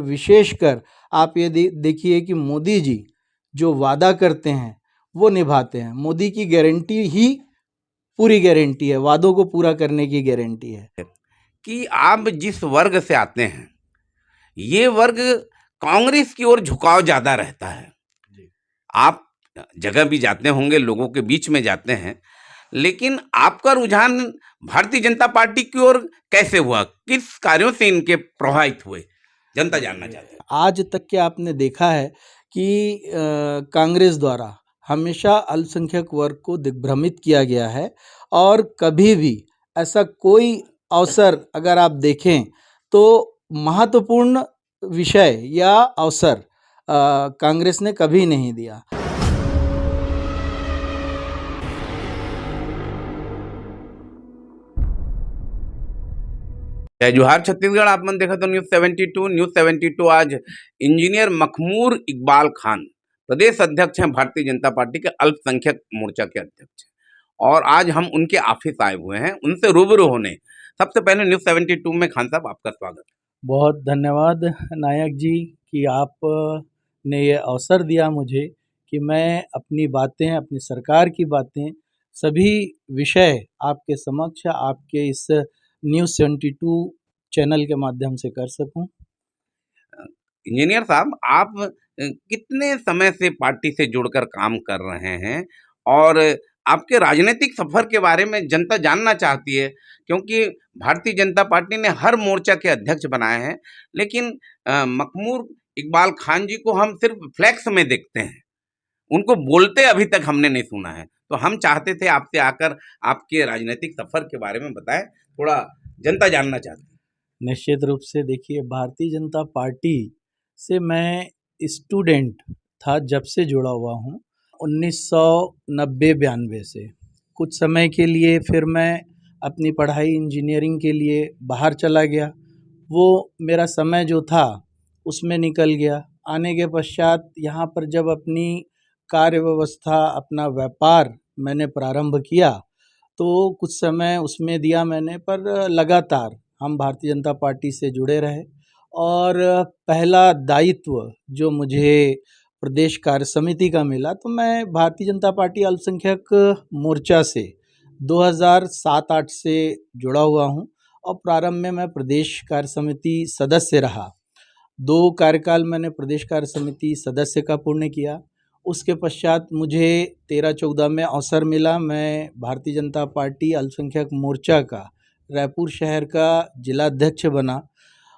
विशेषकर आप ये देखिए कि मोदी जी जो वादा करते हैं वो निभाते हैं। मोदी की गारंटी ही पूरी गारंटी है, वादों को पूरा करने की गारंटी है। कि आप जिस वर्ग से आते हैं, ये वर्ग कांग्रेस की ओर झुकाव ज्यादा रहता है। आप जगह भी जाते होंगे, लोगों के बीच में जाते हैं, लेकिन आपका रुझान भारतीय जनता पार्टी की ओर कैसे हुआ? किस कार्यों से इनके प्रभावित हुए? जनता जानना चाहती है। आज तक के आपने देखा है कि कांग्रेस द्वारा हमेशा अल्पसंख्यक वर्ग को दिग्भ्रमित किया गया है और कभी भी ऐसा कोई अवसर अगर आप देखें तो महत्वपूर्ण विषय या अवसर कांग्रेस ने कभी नहीं दिया। जय जोहार छत्तीसगढ़। आप मन देखा तो न्यूज़ 72 आज इंजीनियर मखमूर इकबाल खान प्रदेश अध्यक्ष हैं भारतीय जनता पार्टी के अल्पसंख्यक मोर्चा के अध्यक्ष हैं, और आज हम उनके ऑफिस आए हुए हैं उनसे रूबरू होने। सबसे पहले न्यूज़ 72 में खान साहब आपका स्वागत। बहुत धन्यवाद नायक जी कि आप ने ये अवसर दिया मुझे कि मैं अपनी बातें, अपनी सरकार की बातें, सभी विषय आपके समक्ष आपके इस न्यूज़ 72 चैनल के माध्यम से कर सकूं। इंजीनियर साहब, आप कितने समय से पार्टी से जुड़कर काम कर रहे हैं, और आपके राजनीतिक सफर के बारे में जनता जानना चाहती है, क्योंकि भारतीय जनता पार्टी ने हर मोर्चा के अध्यक्ष बनाए हैं, लेकिन मखमूर इकबाल खान जी को हम सिर्फ फ्लैक्स में देखते हैं, उनको बोलते अभी तक हमने नहीं सुना है। तो हम चाहते थे आपसे आकर आपके राजनीतिक सफर के बारे में बताएं, थोड़ा जनता जानना चाहती है। निश्चित रूप से देखिए, भारतीय जनता पार्टी से मैं स्टूडेंट था जब से जुड़ा हुआ हूँ, 1990-92 से। कुछ समय के लिए फिर मैं अपनी पढ़ाई इंजीनियरिंग के लिए बाहर चला गया। वो मेरा समय जो था उसमें निकल गया। आने के पश्चात यहाँ पर जब अपनी कार्य व्यवस्था, अपना व्यापार मैंने प्रारंभ किया तो कुछ समय उसमें दिया मैंने, पर लगातार हम भारतीय जनता पार्टी से जुड़े रहे। और पहला दायित्व जो मुझे प्रदेश कार्य समिति का मिला, तो मैं भारतीय जनता पार्टी अल्पसंख्यक मोर्चा से 2007-8 से जुड़ा हुआ हूं, और प्रारंभ में मैं प्रदेश कार्य समिति सदस्य रहा। 2 कार्यकाल मैंने प्रदेश कार्य समिति सदस्य का पूर्ण किया। उसके पश्चात मुझे 13-14 में अवसर मिला, मैं भारतीय जनता पार्टी अल्पसंख्यक मोर्चा का रायपुर शहर का जिला अध्यक्ष बना,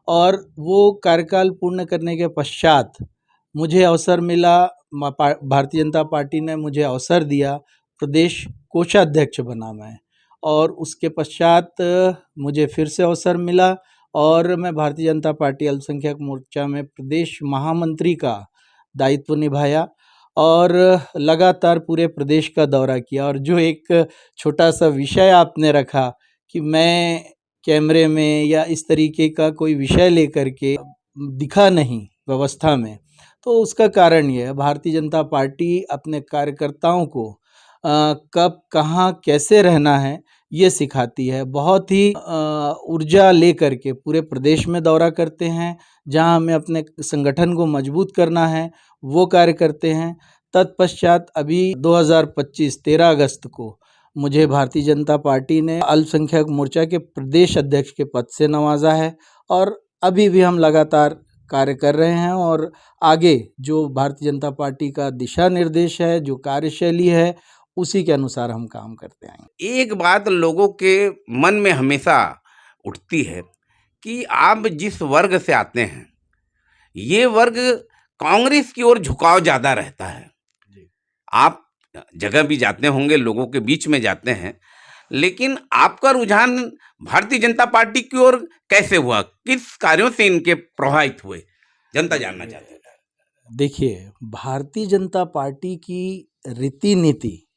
और वो कार्यकाल पूर्ण करने के पश्चात मुझे अवसर मिला, भारतीय जनता पार्टी ने मुझे अवसर दिया, प्रदेश कोषाध्यक्ष बना मैं, और उसके पश्चात मुझे फिर से अवसर मिला और मैं भारतीय जनता पार्टी अल्पसंख्यक मोर्चा में प्रदेश महामंत्री का दायित्व निभाया और लगातार पूरे प्रदेश का दौरा किया। और जो एक छोटा सा विषय आपने रखा कि मैं कैमरे में या इस तरीके का कोई विषय लेकर के दिखा नहीं व्यवस्था में, तो उसका कारण ये है, भारतीय जनता पार्टी अपने कार्यकर्ताओं को कब कहाँ कैसे रहना है ये सिखाती है। बहुत ही ऊर्जा लेकर के पूरे प्रदेश में दौरा करते हैं, जहां हमें अपने संगठन को मजबूत करना है वो कार्य करते हैं। तत्पश्चात अभी 2025 13 अगस्त को मुझे भारतीय जनता पार्टी ने अल्पसंख्यक मोर्चा के प्रदेश अध्यक्ष के पद से नवाजा है, और अभी भी हम लगातार कार्य कर रहे हैं, और आगे जो भारतीय जनता पार्टी का दिशा निर्देश है, जो कार्यशैली है, उसी के अनुसार हम काम करते आएंगे। एक बात लोगों के मन में हमेशा उठती है कि आप जिस वर्ग से आते हैं, ये वर्ग कांग्रेस की ओर झुकाव ज्यादा रहता है। आप जगह भी जाते होंगे, लोगों के बीच में जाते हैं, लेकिन आपका रुझान भारतीय जनता पार्टी की ओर कैसे हुआ? किस कार्यों से इनके प्रभावित हुए? जनता जानना चाहती है। देखिए, भारतीय जनता पार्टी की रीति नीति,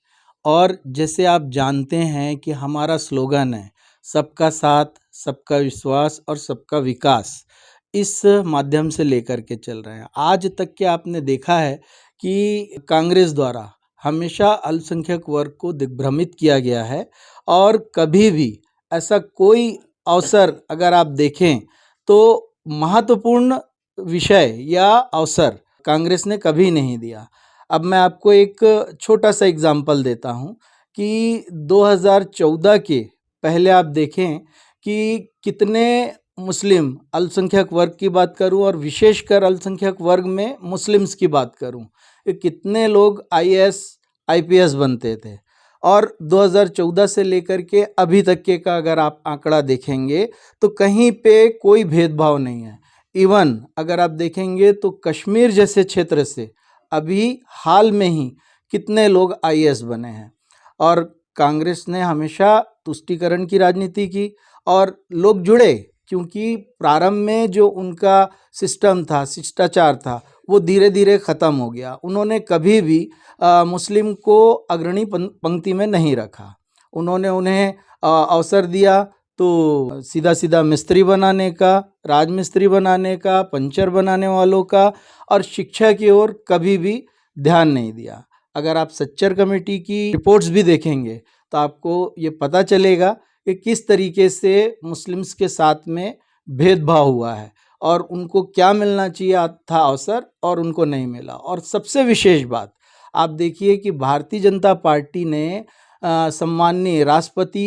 और जैसे आप जानते हैं कि हमारा स्लोगन है सबका साथ, सबका विश्वास और सबका विकास, इस माध्यम से लेकर के चल रहे हैं। आज तक के आपने देखा है कि कांग्रेस द्वारा हमेशा अल्पसंख्यक वर्ग को दिग्भ्रमित किया गया है, और कभी भी ऐसा कोई अवसर अगर आप देखें तो महत्वपूर्ण विषय या अवसर कांग्रेस ने कभी नहीं दिया। अब मैं आपको एक छोटा सा एग्जाम्पल देता हूँ कि 2014 के पहले आप देखें कि कितने मुस्लिम अल्पसंख्यक वर्ग की बात करूं और विशेषकर अल्पसंख्यक वर्ग में मुस्लिम्स की बात करूं, कि कितने लोग आईएएस आईपीएस बनते थे। और 2014 से लेकर के अभी तक के का अगर आप आंकड़ा देखेंगे तो कहीं पे कोई भेदभाव नहीं है। इवन अगर आप देखेंगे तो कश्मीर जैसे क्षेत्र से अभी हाल में ही कितने लोग आईएएस बने हैं। और कांग्रेस ने हमेशा तुष्टीकरण की राजनीति की और लोग जुड़े, क्योंकि प्रारंभ में जो उनका सिस्टम था, शिष्टाचार था, वो धीरे धीरे ख़त्म हो गया। उन्होंने कभी भी मुस्लिम को अग्रणी पंक्ति में नहीं रखा। उन्होंने उन्हें अवसर दिया तो सीधा सीधा मिस्त्री बनाने का, राजमिस्त्री बनाने का, पंचर बनाने वालों का, और शिक्षा की ओर कभी भी ध्यान नहीं दिया। अगर आप सच्चर कमेटी की रिपोर्ट्स भी देखेंगे तो आपको ये पता चलेगा कि किस तरीके से मुस्लिम्स के साथ में भेदभाव हुआ है और उनको क्या मिलना चाहिए था अवसर और उनको नहीं मिला। और सबसे विशेष बात आप देखिए कि भारतीय जनता पार्टी ने सम्माननीय राष्ट्रपति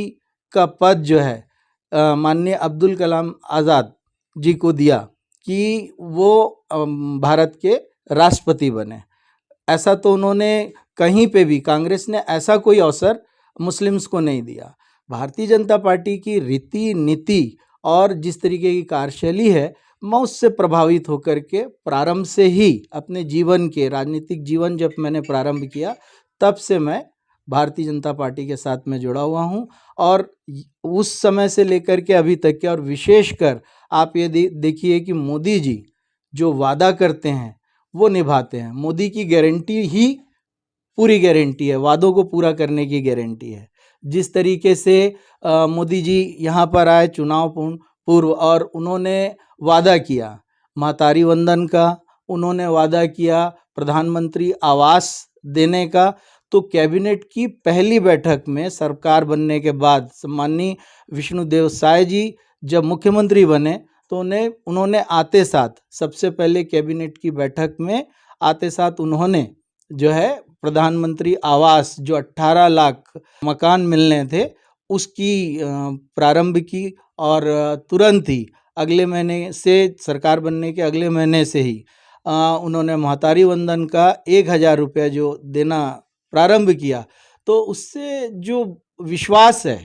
का पद जो है माननीय अब्दुल कलाम आज़ाद जी को दिया कि वो भारत के राष्ट्रपति बने। ऐसा तो उन्होंने कहीं पे भी, कांग्रेस ने ऐसा कोई अवसर मुस्लिम्स को नहीं दिया। भारतीय जनता पार्टी की रीति नीति और जिस तरीके की कार्यशैली है, मैं उससे प्रभावित होकर के प्रारंभ से ही अपने जीवन के राजनीतिक जीवन जब मैंने प्रारंभ किया तब से मैं भारतीय जनता पार्टी के साथ में जुड़ा हुआ हूं। और उस समय से लेकर के अभी तक के, और विशेषकर आप ये देखिए कि मोदी जी जो वादा करते हैं वो निभाते हैं। मोदी की गारंटी ही पूरी गारंटी है, वादों को पूरा करने की गारंटी है। जिस तरीके से मोदी जी यहाँ पर आए चुनाव पूर्व और उन्होंने वादा किया महतारी वंदन का, उन्होंने वादा किया प्रधानमंत्री आवास देने का, तो कैबिनेट की पहली बैठक में सरकार बनने के बाद सम्माननीय विष्णुदेव साय जी जब मुख्यमंत्री बने तो उन्होंने आते साथ सबसे पहले कैबिनेट की बैठक में आते साथ उन्होंने जो है प्रधानमंत्री आवास जो 18 लाख मकान मिलने थे उसकी प्रारंभ की, और तुरंत ही अगले महीने से, सरकार बनने के अगले महीने से ही उन्होंने महतारी वंदन का 1000 रुपया जो देना प्रारंभ किया। तो उससे जो विश्वास है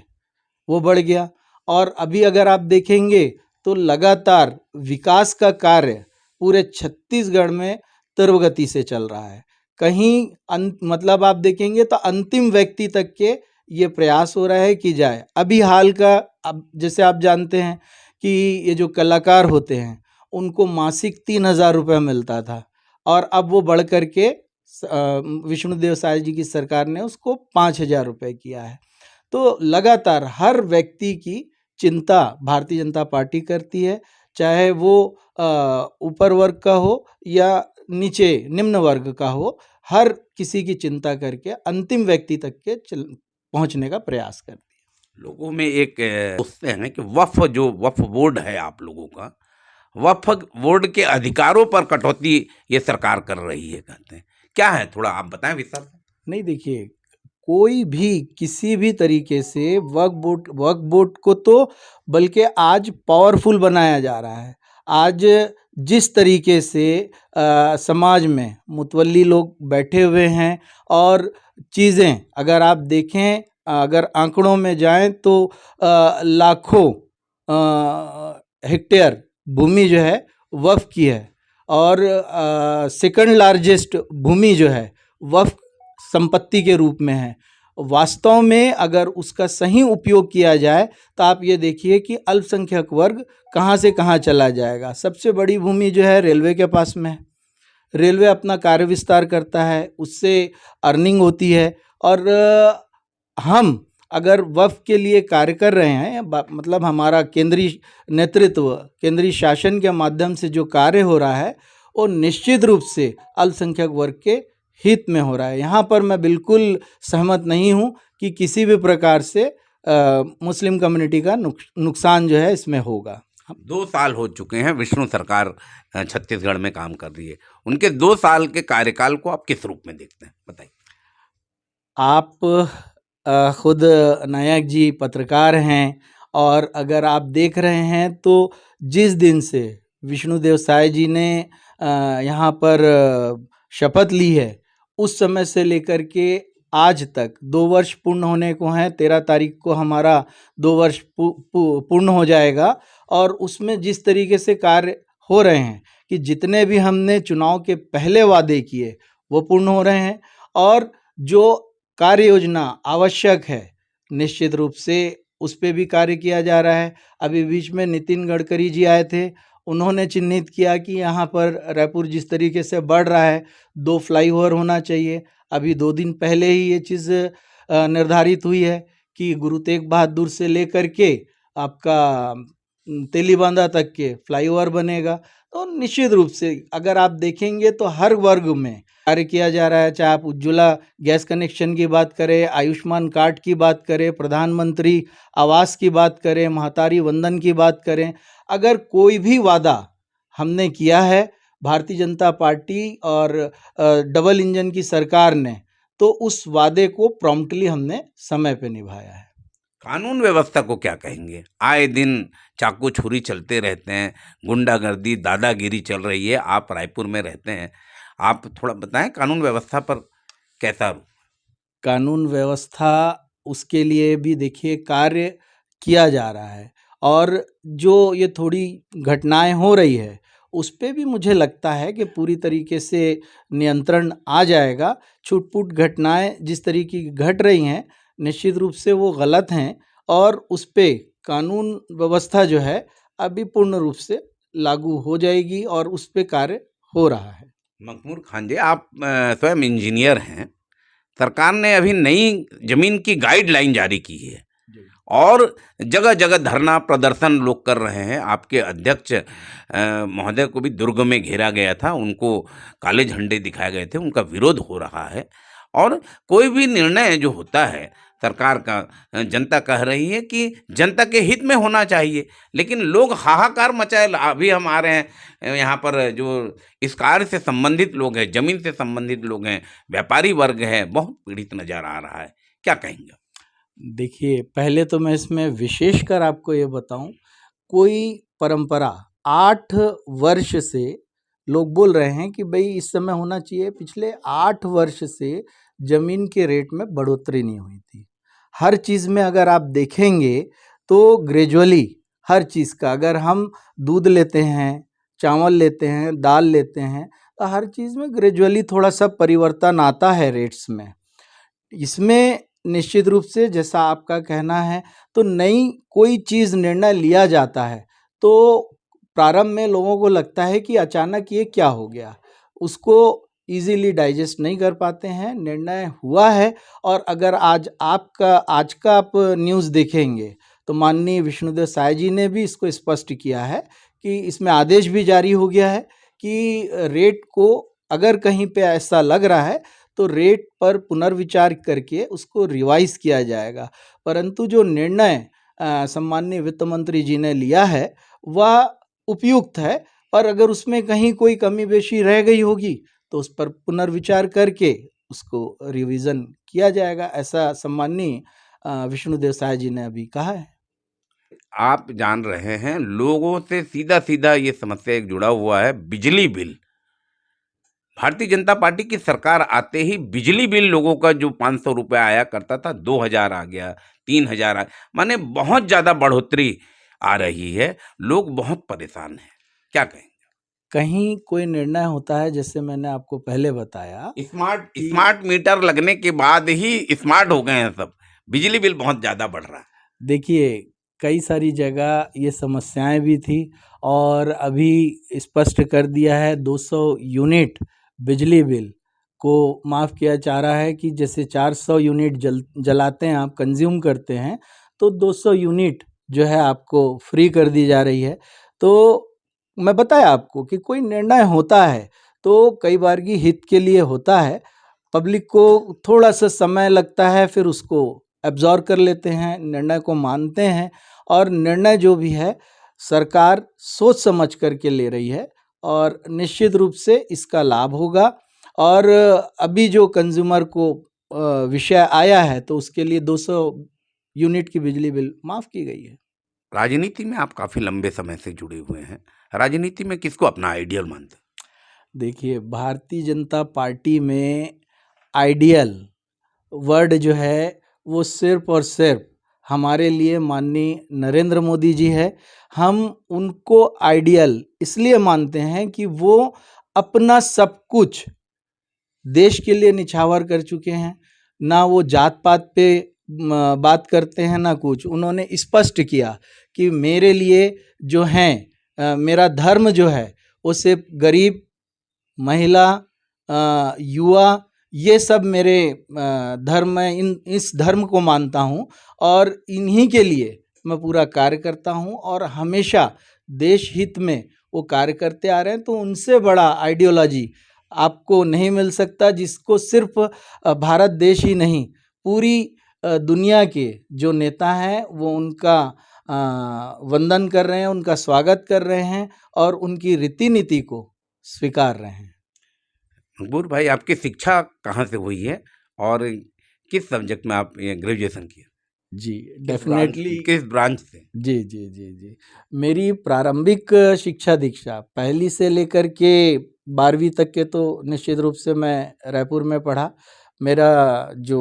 वो बढ़ गया। और अभी अगर आप देखेंगे तो लगातार विकास का कार्य पूरे छत्तीसगढ़ में तीव्र गति से चल रहा है। कहीं मतलब आप देखेंगे तो अंतिम व्यक्ति तक के ये प्रयास हो रहा है कि जाए। अभी हाल का, अब जैसे आप जानते हैं कि ये जो कलाकार होते हैं उनको मासिक 3000 रुपये मिलता था और अब वो बढ़ कर के विष्णुदेव साय जी की सरकार ने उसको 5000 रुपये किया है। तो लगातार हर व्यक्ति की चिंता भारतीय जनता पार्टी करती है, चाहे वो ऊपर वर्ग का हो या नीचे निम्न वर्ग का हो, हर किसी की चिंता करके अंतिम व्यक्ति तक के पहुंचने का प्रयास करती है। लोगों में एक सोचते हैं कि वक्फ बोर्ड है आप लोगों का, वक्फ बोर्ड के अधिकारों पर कटौती ये सरकार कर रही है, कहते हैं, क्या है, थोड़ा आप बताएं विस्तार से। नहीं, देखिए, कोई भी किसी भी तरीके से वक्फ बोर्ड को तो बल्कि आज पावरफुल बनाया जा रहा है। आज जिस तरीके से समाज में मुतवल्ली लोग बैठे हुए हैं और चीज़ें अगर आप देखें, अगर आंकड़ों में जाएं तो लाखों हेक्टेयर भूमि जो है वक्फ की है और सेकंड लार्जेस्ट भूमि जो है वक्फ संपत्ति के रूप में है। वास्तव में अगर उसका सही उपयोग किया जाए तो आप ये देखिए कि अल्पसंख्यक वर्ग कहाँ से कहाँ चला जाएगा। सबसे बड़ी भूमि जो है रेलवे के पास में है, रेलवे अपना कार्य विस्तार करता है, उससे अर्निंग होती है। और हम अगर वक्फ के लिए कार्य कर रहे हैं, मतलब हमारा केंद्रीय नेतृत्व, केंद्रीय शासन के माध्यम से जो कार्य हो रहा है वो निश्चित रूप से अल्पसंख्यक वर्ग के हित में हो रहा है। यहाँ पर मैं बिल्कुल सहमत नहीं हूँ कि किसी भी प्रकार से मुस्लिम कम्युनिटी का नुकसान जो है इसमें होगा। 2 साल हो चुके हैं विष्णु सरकार छत्तीसगढ़ में काम कर रही है। उनके 2 साल के कार्यकाल को आप किस रूप में देखते हैं? बताइए। आप खुद नायक जी पत्रकार हैं, और अगर आप देख रहे हैं तो जिस दिन से विष्णुदेव साय जी ने यहाँ पर शपथ ली है, उस समय से लेकर के आज तक 2 वर्ष पूर्ण होने को हैं। 13 तारीख को हमारा 2 वर्ष पूर्ण हो जाएगा, और उसमें जिस तरीके से कार्य हो रहे हैं कि जितने भी हमने चुनाव के पहले वादे किए वो पूर्ण हो रहे हैं, और जो कार्य योजना आवश्यक है निश्चित रूप से उस पे भी कार्य किया जा रहा है। अभी बीच में नितिन गडकरी जी आए थे, उन्होंने चिन्हित किया कि यहाँ पर रायपुर जिस तरीके से बढ़ रहा है 2 फ्लाईओवर होना चाहिए। अभी 2 दिन पहले ही ये चीज़ निर्धारित हुई है कि गुरु तेग बहादुर से लेकर के आपका तेलीबांधा तक के फ्लाईओवर बनेगा। तो निश्चित रूप से अगर आप देखेंगे तो हर वर्ग में कार्य किया जा रहा है, चाहे आप उज्ज्वला गैस कनेक्शन की बात करें, आयुष्मान कार्ड की बात करें, प्रधानमंत्री आवास की बात करें, महतारी वंदन की बात करें। अगर कोई भी वादा हमने किया है भारतीय जनता पार्टी और डबल इंजन की सरकार ने, तो उस वादे को प्रॉम्प्टली हमने समय पे निभाया है। कानून व्यवस्था को क्या कहेंगे? आए दिन चाकू छुरी चलते रहते हैं, गुंडागर्दी, दादागिरी चल रही है। आप रायपुर में रहते हैं, आप थोड़ा बताएं कानून व्यवस्था पर कैसा रूख? कानून व्यवस्था उसके लिए भी देखिए कार्य किया जा रहा है, और जो ये थोड़ी घटनाएं हो रही है उस पे भी मुझे लगता है कि पूरी तरीके से नियंत्रण आ जाएगा। छूट-फूट घटनाएं जिस तरीके की घट रही हैं निश्चित रूप से वो गलत हैं, और उस पे कानून व्यवस्था जो है अभी पूर्ण रूप से लागू हो जाएगी, और उस पे कार्य हो रहा है। मखमूर खान जी, आप स्वयं इंजीनियर हैं। सरकार ने अभी नई जमीन की गाइडलाइन जारी की है और जगह जगह धरना प्रदर्शन लोग कर रहे हैं। आपके अध्यक्ष महोदय को भी दुर्ग में घेरा गया था, उनको काले झंडे दिखाए गए थे, उनका विरोध हो रहा है। और कोई भी निर्णय जो होता है सरकार का, जनता कह रही है कि जनता के हित में होना चाहिए, लेकिन लोग हाहाकार मचाए। अभी हम आ रहे हैं यहाँ पर, जो इस कार्य से संबंधित लोग हैं, जमीन से संबंधित लोग हैं, व्यापारी वर्ग है, बहुत पीड़ित नजर आ रहा है। क्या कहेंगे? देखिए, पहले तो मैं इसमें विशेषकर आपको ये बताऊं, कोई परंपरा 8 वर्ष से लोग बोल रहे हैं कि भाई इस समय होना चाहिए। पिछले 8 वर्ष से जमीन के रेट में बढ़ोतरी नहीं हुई थी। हर चीज़ में अगर आप देखेंगे तो ग्रेजुअली हर चीज़ का, अगर हम दूध लेते हैं, चावल लेते हैं, दाल लेते हैं, तो हर चीज़ में ग्रेजुअली थोड़ा सा परिवर्तन आता है रेट्स में। इसमें निश्चित रूप से जैसा आपका कहना है, तो नई कोई चीज़ निर्णय लिया जाता है तो प्रारंभ में लोगों को लगता है कि अचानक ये क्या हो गया, उसको इजीली डाइजेस्ट नहीं कर पाते हैं। निर्णय हुआ है, और अगर आज का आप न्यूज़ देखेंगे तो माननीय विष्णुदेव साय जी ने भी इसको स्पष्ट किया है कि इसमें आदेश भी जारी हो गया है कि रेट को अगर कहीं पे ऐसा लग रहा है तो रेट पर पुनर्विचार करके उसको रिवाइज किया जाएगा। परंतु जो निर्णय सम्माननीय वित्त मंत्री जी ने लिया है वह उपयुक्त है, पर अगर उसमें कहीं कोई कमी बेशी रह गई होगी तो उस पर पुनर्विचार करके उसको रिवीजन किया जाएगा, ऐसा सम्माननीय विष्णुदेव साय जी ने अभी कहा है। आप जान रहे हैं, लोगों से सीधा सीधा ये समस्या एक जुड़ा हुआ है, बिजली बिल। भारतीय जनता पार्टी की सरकार आते ही बिजली बिल लोगों का जो 500 रुपये आया करता था, 2000 आ गया, 3000 आ, माने बहुत ज़्यादा बढ़ोतरी आ रही है। लोग बहुत परेशान हैं। क्या कहें? कहीं कोई निर्णय होता है, जैसे मैंने आपको पहले बताया, स्मार्ट मीटर लगने के बाद ही स्मार्ट हो गए हैं सब। बिजली बिल बहुत ज़्यादा बढ़ रहा है। देखिए कई सारी जगह ये समस्याएं भी थी, और अभी स्पष्ट कर दिया है 200 यूनिट बिजली बिल को माफ़ किया जा रहा है कि जैसे 400 यूनिट जलाते हैं आप, कंज्यूम करते हैं, तो 200 यूनिट जो है आपको फ्री कर दी जा रही है। तो मैं बताया आपको कि कोई निर्णय होता है तो कई बार की हित के लिए होता है, पब्लिक को थोड़ा सा समय लगता है, फिर उसको एब्जॉर्ब कर लेते हैं, निर्णय को मानते हैं, और निर्णय जो भी है सरकार सोच समझ करके ले रही है और निश्चित रूप से इसका लाभ होगा। और अभी जो कंज्यूमर को विषय आया है तो उसके लिए 200 यूनिट की बिजली बिल माफ़ की गई है। राजनीति में आप काफ़ी लंबे समय से जुड़े हुए हैं। राजनीति में किसको अपना आइडियल मानते हैं? देखिए, भारतीय जनता पार्टी में आइडियल वर्ड जो है वो सिर्फ़ और सिर्फ़ हमारे लिए माननीय नरेंद्र मोदी जी है। हम उनको आइडियल इसलिए मानते हैं कि वो अपना सब कुछ देश के लिए निछावर कर चुके हैं। ना वो जात-पात पे बात करते हैं ना कुछ। उन्होंने स्पष्ट किया कि मेरे लिए जो हैं मेरा धर्म जो है वो सिर्फ़ गरीब, महिला, युवा, ये सब मेरे धर्म है। इस धर्म को मानता हूँ और इन्हीं के लिए मैं पूरा कार्य करता हूँ और हमेशा देश हित में वो कार्य करते आ रहे हैं। तो उनसे बड़ा आइडियोलॉजी आपको नहीं मिल सकता, जिसको सिर्फ भारत देश ही नहीं, पूरी दुनिया के जो नेता हैं वो उनका वंदन कर रहे हैं, उनका स्वागत कर रहे हैं और उनकी रीति नीति को स्वीकार रहे हैं। मकबूल भाई, आपकी शिक्षा कहाँ से हुई है और किस सब्जेक्ट में आप ये ग्रेजुएशन किया? जी, डेफ़िनेटली। किस ब्रांच से? जी, जी, जी, जी। मेरी प्रारंभिक शिक्षा दीक्षा पहली से लेकर के 12वीं तक के तो निश्चित रूप से मैं रायपुर में पढ़ा। मेरा जो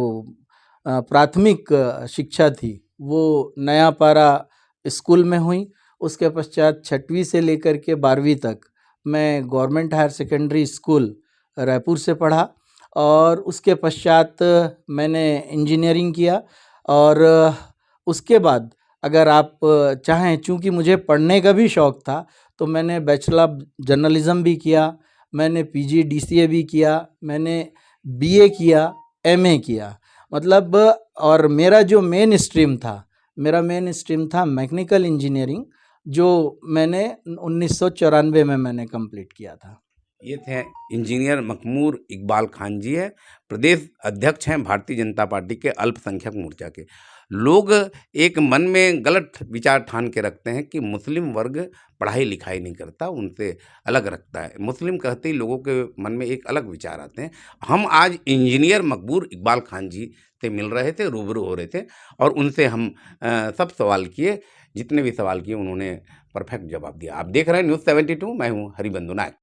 प्राथमिक शिक्षा थी वो नयापारा स्कूल में हुई। उसके पश्चात 6वीं से लेकर के 12वीं तक मैं government higher secondary school Raipur से पढ़ा और उसके पश्चात मैंने इंजीनियरिंग किया। और उसके बाद अगर आप चाहें, चूँकि मुझे पढ़ने का भी शौक़ था, तो मैंने बैचलर ऑफ जर्नलिज़्म भी किया, मैंने पीजी डीसीए भी किया, मैंने बीए किया, एमए किया। मतलब और मेरा जो मेन स्ट्रीम था मैकेनिकल इंजीनियरिंग, जो मैंने 1994 में मैंने कंप्लीट किया था। ये थे इंजीनियर मखमूर इकबाल खान जी है, प्रदेश अध्यक्ष हैं भारतीय जनता पार्टी के अल्पसंख्यक मोर्चा के। लोग एक मन में गलत विचार ठान के रखते हैं कि मुस्लिम वर्ग पढ़ाई लिखाई नहीं करता, उनसे अलग रखता है। मुस्लिम कहते ही लोगों के मन में एक अलग विचार आते हैं। हम आज इंजीनियर मकबूर इकबाल खान जी से मिल रहे थे, रूबरू हो रहे थे और उनसे हम सब सवाल किए। जितने भी सवाल किए उन्होंने परफेक्ट जवाब दिया। आप देख रहे हैं न्यूज़ 72, मैं हूँ हरिबंधु नायक।